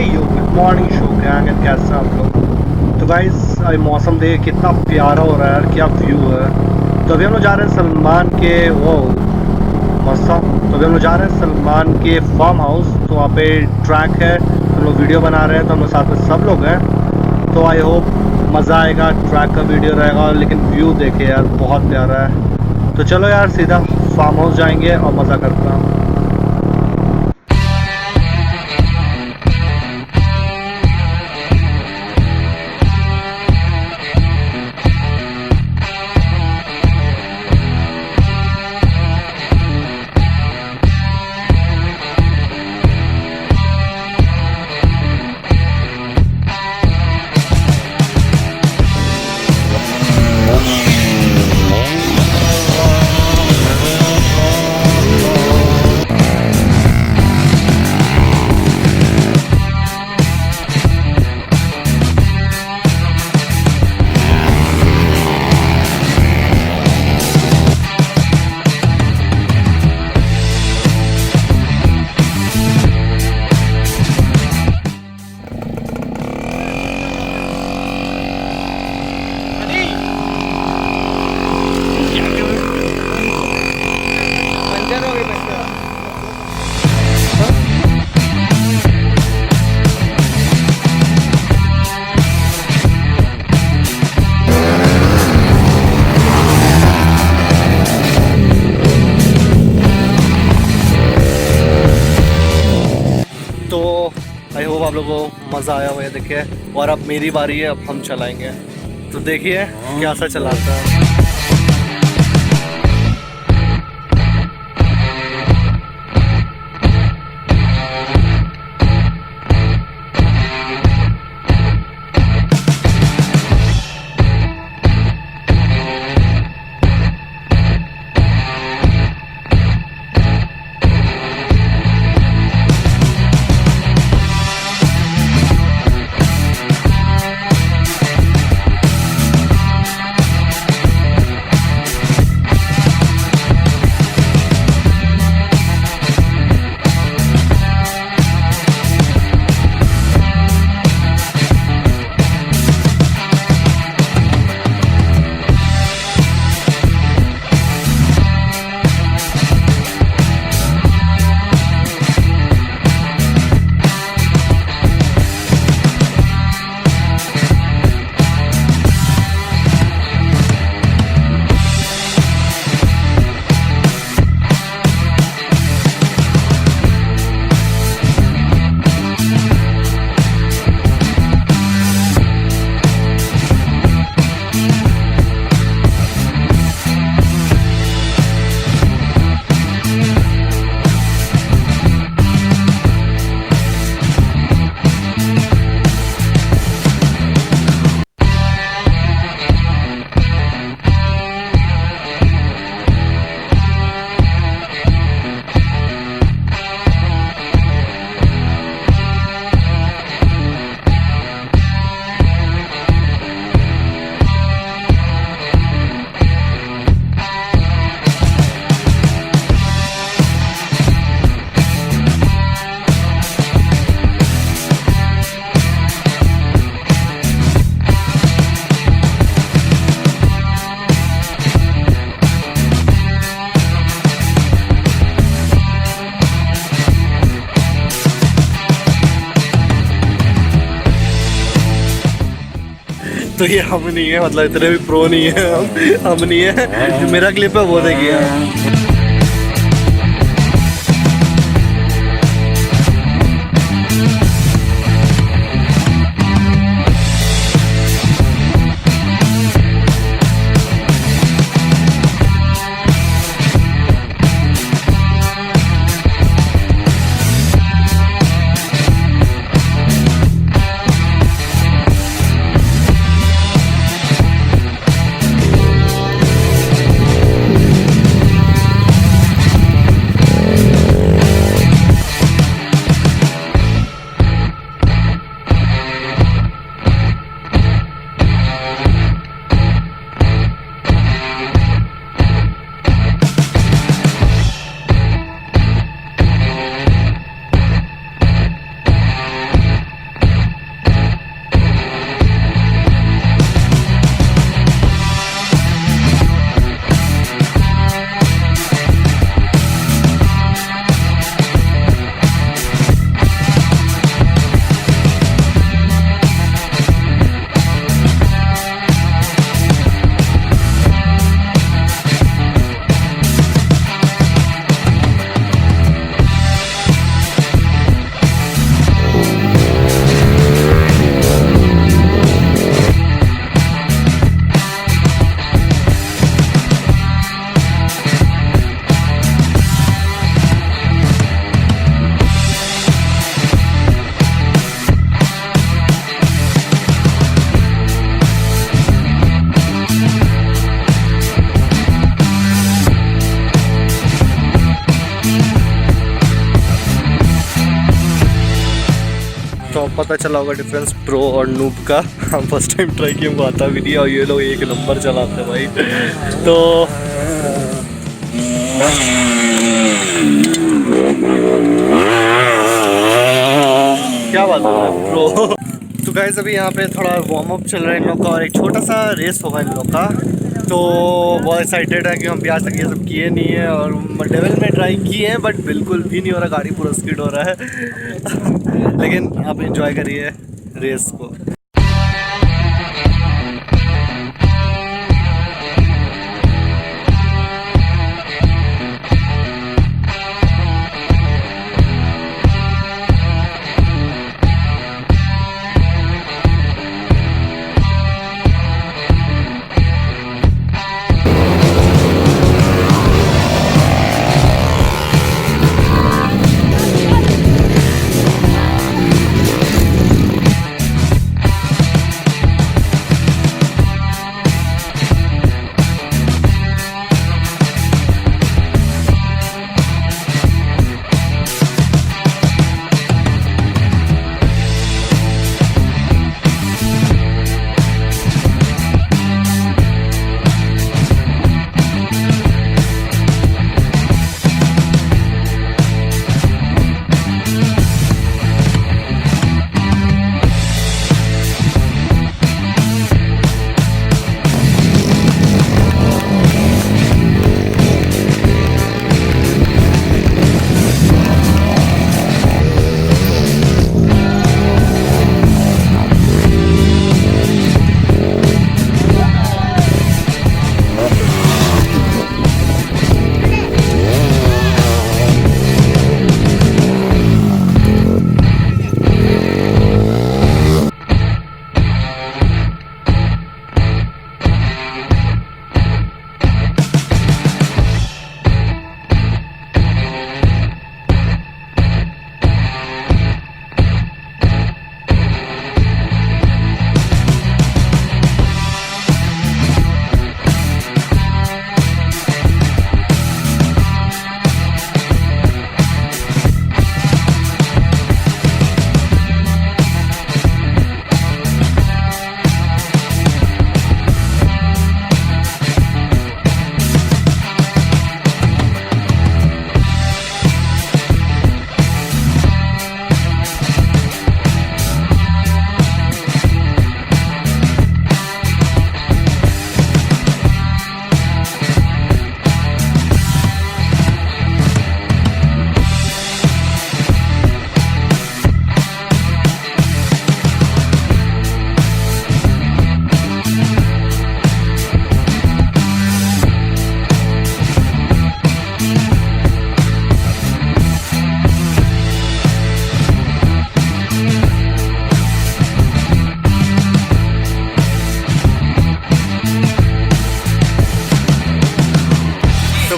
Yo good morning show gang and कैसे हैं आप लोग। तो गाइस अभी मौसम देखिए कितना प्यारा हो रहा है यार, क्या व्यू है। तो अभी हम लोग जा रहे हैं सलमान के वो मौसम तो अभी हम लोग जा रहे हैं सलमान के फार्म हाउस। तो वहाँ पे ट्रैक है, तो हम लोग वीडियो बना रहे हैं, तो हम लोग साथ में सब लोग हैं। तो आई होप मज़ा आएगा, ट्रैक का वीडियो रहेगा, लेकिन व्यू देखे यार बहुत प्यारा है। तो चलो यार सीधा फार्म हाउस जाएंगे और मज़ा करते हैं। तो आई होप आप लोगों को मज़ा आया हुआ है देखिए। और अब मेरी बारी है, अब हम चलाएंगे। तो देखिए कैसा चलाता है। तो ये हम नहीं है, मतलब इतने भी प्रो नहीं है हम नहीं है। जो मेरा क्लिप है वो देखिए। तो अब पता चला होगा डिफरेंस प्रो और नूब का। हम फर्स्ट टाइम ट्राई किए, हमको आता भी नहीं और ये लोग एक नंबर चलाते हैं भाई। तो क्या बात है प्रो। तो गाइस अभी यहाँ पे थोड़ा वार्म अप चल रहा है इन लोग का और एक छोटा सा रेस होगा इन लोग का। तो बहुत एक्साइटेड है कि हम भी आज तक ये सब किए नहीं है और डेविल में ट्राई किए हैं बट बिल्कुल भी नहीं हो रहा, गाड़ी पूरा स्किड हो रहा है। लेकिन आप इंजॉय करिए रेस को।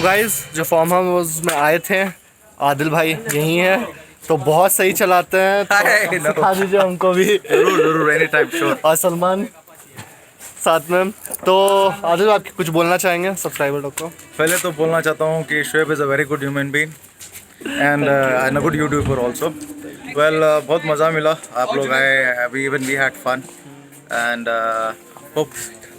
गाइस जो फार्म हाउस में आए थे आदिल भाई यही है, तो बहुत सही चलाते हैं, तो सिखा दीजिए हमको भी। जरूर एनी टाइम श्योर। और सलमान साथ में। तो आदिल आप कुछ बोलना चाहेंगे सब्सक्राइबर लोग को? पहले तो बोलना चाहता हूँ कि Shoaib is a very good human being and a good YouTuber also. Well बहुत मज़ा मिला, आप लोग आए, अभी even we had fun and hope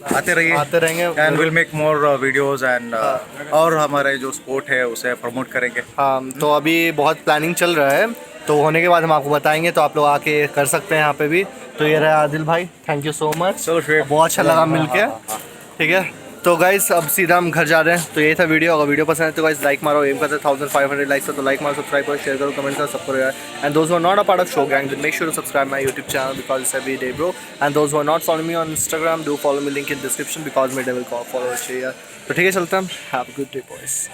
आते रहेंगे and will make more videos and और हमारे जो स्पोर्ट है उसे प्रमोट करेंगे। हाँ, तो अभी बहुत प्लानिंग चल रहा है, तो होने के बाद हम आपको बताएंगे, तो आप लोग आके कर सकते हैं यहाँ पे भी। तो ये रहा आदिल भाई, थैंक यू सो मच, बहुत अच्छा लगा मिलके। ठीक है, तो गाइस अब सीधा हम घर जा रहे हैं। तो ये था वीडियो, अगर वीडियो पसंद है तो गाइस लाइक मारो, एम करते 1500 लाइक्स तो लाइक मारो, सब्सक्राइब करो, शेयर करो, कमेंट करो, सब करो यार। And those who are not a part of show gang, make sure to subscribe my YouTube channel because it's every day bro. And those who are not following me on Instagram, do follow me, link in description because my devil follow चाहिए। तो ठीक है, चलते हैं, have a good day boys.